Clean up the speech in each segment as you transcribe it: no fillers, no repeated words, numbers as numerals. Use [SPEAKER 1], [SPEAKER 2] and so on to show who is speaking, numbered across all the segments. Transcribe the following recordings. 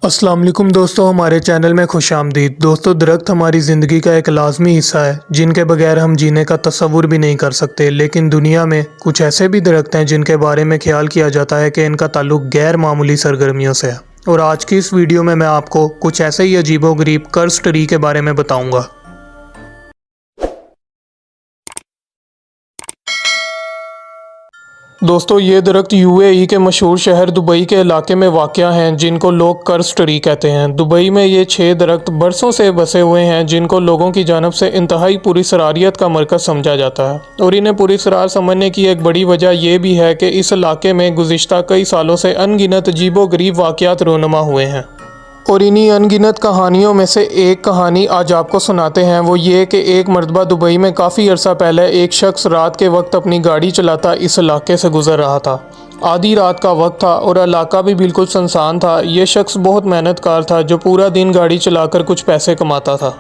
[SPEAKER 1] अस्सलाम वालेकुम दोस्तों, हमारे चैनल में खुश आमदीद। दोस्तों, दरख्त हमारी ज़िंदगी का एक लाजमी हिस्सा है जिनके बगैर हम जीने का तसव्वुर भी नहीं कर सकते। लेकिन दुनिया में कुछ ऐसे भी दरख्त हैं जिनके बारे में ख्याल किया जाता है कि इनका ताल्लुक गैर मामूली सरगर्मियों से है। और आज की इस वीडियो में मैं आपको कुछ ऐसे ही अजीबोगरीब कर्ज ट्री के बारे में बताऊँगा। दोस्तों, ये दरख्त यूएई के मशहूर शहर दुबई के इलाके में वाक़या हैं जिनको लोग कर्ज ट्री कहते हैं। दुबई में ये 6 दरख्त बरसों से बसे हुए हैं जिनको लोगों की जानब से इंतहाई पुरस्रारियत का मरकज़ समझा जाता है। और इन्हें पुरस्रार समझने की एक बड़ी वजह यह भी है कि इस इलाके में गुज़िश्ता कई सालों से अनगिनत अजीबोगरीब वाक़यात रूनुमा हुए हैं। और इन्हीं अनगिनत कहानियों में से एक कहानी आज आपको सुनाते हैं। वो ये कि एक मरतबा दुबई में काफ़ी अरसा पहले एक शख्स रात के वक्त अपनी गाड़ी चलाता इस इलाके से गुज़र रहा था। आधी रात का वक्त था और इलाका भी बिल्कुल सुनसान था। ये शख्स बहुत मेहनतकार था जो पूरा दिन गाड़ी चलाकर कुछ पैसे कमाता था।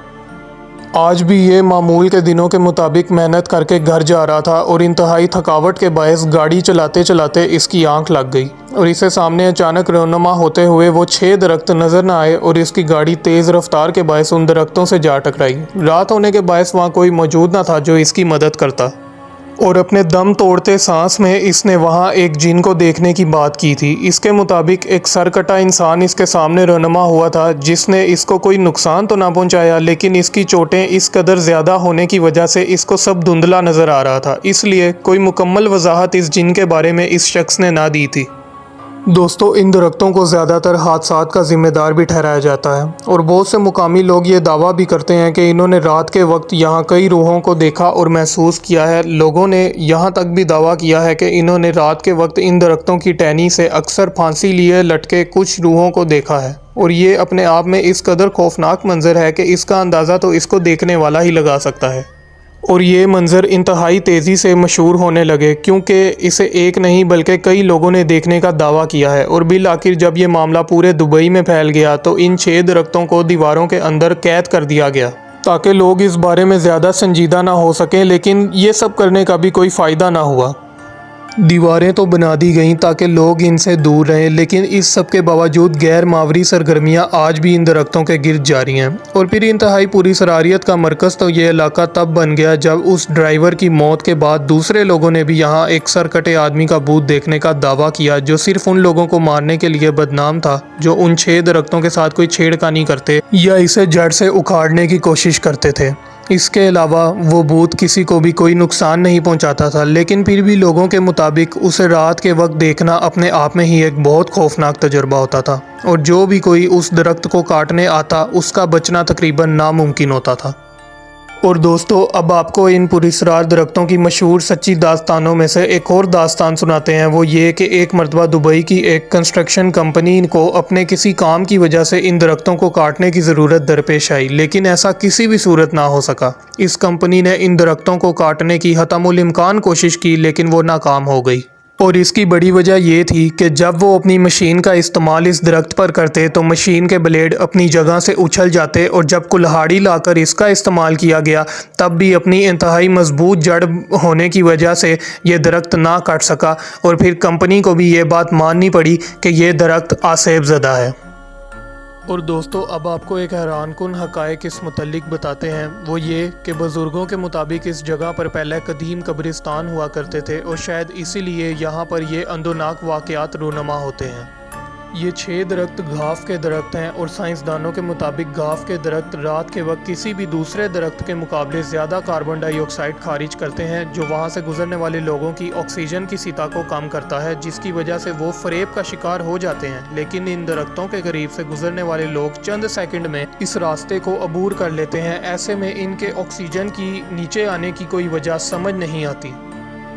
[SPEAKER 1] आज भी ये मामूल के दिनों के मुताबिक मेहनत करके घर जा रहा था और इंतहाई थकावट के बायस गाड़ी चलाते चलाते इसकी आंख लग गई और इसे सामने अचानक रौनमा होते हुए वो 6 दरख्त नज़र न आए और इसकी गाड़ी तेज़ रफ्तार के बायस उन दरख्तों से जा टकराई। रात होने के बायस वहाँ कोई मौजूद न था जो इसकी मदद करता। और अपने दम तोड़ते सांस में इसने वहाँ एक जिन को देखने की बात की थी। इसके मुताबिक एक सरकटा इंसान इसके सामने रौनमा हुआ था जिसने इसको कोई नुकसान तो ना पहुँचाया, लेकिन इसकी चोटें इस कदर ज़्यादा होने की वजह से इसको सब धुंधला नज़र आ रहा था। इसलिए कोई मुकम्मल वजाहत इस जिन के बारे में इस शख्स ने ना दी थी। दोस्तों, इन दरख्तों को ज़्यादातर हादसात का ज़िम्मेदार भी ठहराया जाता है और बहुत से मुकामी लोग ये दावा भी करते हैं कि इन्होंने रात के वक्त यहाँ कई रूहों को देखा और महसूस किया है। लोगों ने यहाँ तक भी दावा किया है कि इन्होंने रात के वक्त इन दरख्तों की टहनी से अक्सर फांसी लिए लटके कुछ रूहों को देखा है। और ये अपने आप में इस कदर खौफनाक मंजर है कि इसका अंदाज़ा तो इसको देखने वाला ही लगा सकता है। और ये मंज़र इंतहाई तेज़ी से मशहूर होने लगे क्योंकि इसे एक नहीं बल्कि कई लोगों ने देखने का दावा किया है। और बिल आखिर जब ये मामला पूरे दुबई में फैल गया तो इन 6 दरख्तों को दीवारों के अंदर कैद कर दिया गया ताकि लोग इस बारे में ज़्यादा संजीदा ना हो सकें। लेकिन ये सब करने का भी कोई फ़ायदा ना हुआ। दीवारें तो बना दी गईं ताकि लोग इनसे दूर रहें, लेकिन इस सब के बावजूद गैर मावरी सरगर्मियाँ आज भी इन दरख्तों के गिर्द जारी हैं। और फिर इंतहाई पुरस्रारियत का मरकज़ तो ये इलाका तब बन गया जब उस ड्राइवर की मौत के बाद दूसरे लोगों ने भी यहाँ एक सरकटे आदमी का भूत देखने का दावा किया जो सिर्फ उन लोगों को मारने के लिए बदनाम था जो उन 6 दरख्तों के साथ कोई छेड़खानी करते या इसे जड़ से उखाड़ने की कोशिश करते थे। इसके अलावा वो भूत किसी को भी कोई नुकसान नहीं पहुंचाता था, लेकिन फिर भी लोगों के मुताबिक उसे रात के वक्त देखना अपने आप में ही एक बहुत खौफनाक तजुर्बा होता था और जो भी कोई उस दरख्त को काटने आता उसका बचना तकरीबन नामुमकिन होता था। और दोस्तों, अब आपको इन पुरस्रार दरख्तों की मशहूर सच्ची दास्तानों में से एक और दास्तान सुनाते हैं। वो ये कि एक मरतबा दुबई की एक कंस्ट्रक्शन कंपनी को अपने किसी काम की वजह से इन दरख्तों को काटने की ज़रूरत दरपेश आई, लेकिन ऐसा किसी भी सूरत ना हो सका। इस कंपनी ने इन दरख्तों को काटने की हतमुल इम्कान कोशिश की लेकिन वो नाकाम हो गई। और इसकी बड़ी वजह ये थी कि जब वो अपनी मशीन का इस्तेमाल इस दरख्त पर करते तो मशीन के ब्लेड अपनी जगह से उछल जाते और जब कुल्हाड़ी लाकर इसका इस्तेमाल किया गया तब भी अपनी इंतहाई मजबूत जड़ होने की वजह से ये दरख्त ना काट सका। और फिर कंपनी को भी ये बात माननी पड़ी कि ये दरख्त आसेब ज़दा है। और दोस्तों, अब आपको एक हैरानकुन हक़ाइक़ इस मुतल्लिक बताते हैं। वो ये कि बुज़ुर्गों के मुताबिक इस जगह पर पहले कदीम कब्रिस्तान हुआ करते थे और शायद इसीलिए यहाँ पर ये अंदोनाक वाक़यात रूनुमा होते हैं। ये 6 दरख्त घाफ के दरख्त हैं और साइंसदानों के मुताबिक घाफ के दरख्त रात के वक्त किसी भी दूसरे दरख्त के मुकाबले ज़्यादा कार्बन डाइऑक्साइड खारिज करते हैं जो वहाँ से गुजरने वाले लोगों की ऑक्सीजन की सतह को कम करता है, जिसकी वजह से वो फ़रेब का शिकार हो जाते हैं। लेकिन इन दरख्तों के करीब से गुजरने वाले लोग चंद सेकंड में इस रास्ते को अबूर कर लेते हैं। ऐसे में इनके ऑक्सीजन की नीचे आने की कोई वजह समझ नहीं आती।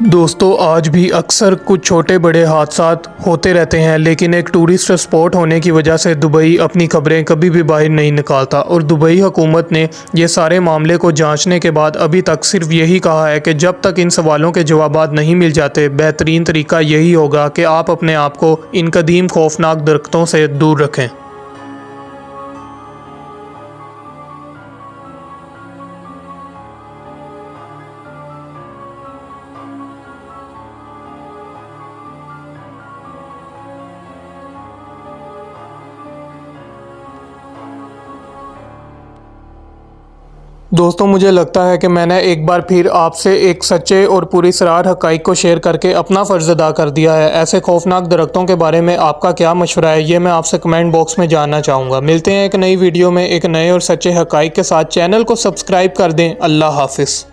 [SPEAKER 1] दोस्तों, आज भी अक्सर कुछ छोटे बड़े हादसात होते रहते हैं, लेकिन एक टूरिस्ट स्पॉट होने की वजह से दुबई अपनी खबरें कभी भी बाहर नहीं निकालता। और दुबई हुकूमत ने ये सारे मामले को जांचने के बाद अभी तक सिर्फ यही कहा है कि जब तक इन सवालों के जवाबात नहीं मिल जाते बेहतरीन तरीका यही होगा कि आप अपने आप को इन कदीम खौफनाक दरख्तों से दूर रखें। दोस्तों मुझे लगता है कि मैंने एक बार फिर आपसे एक सच्चे और पूरी सरार हक़ाइक़ को शेयर करके अपना फ़र्ज़ अदा कर दिया है। ऐसे खौफनाक दरख्तों के बारे में आपका क्या मशवरा है, ये मैं आपसे कमेंट बॉक्स में जानना चाहूँगा। मिलते हैं एक नई वीडियो में एक नए और सच्चे हक़ाइक़ के साथ। चैनल को सब्सक्राइब कर दें। अल्लाह हाफ़िज़।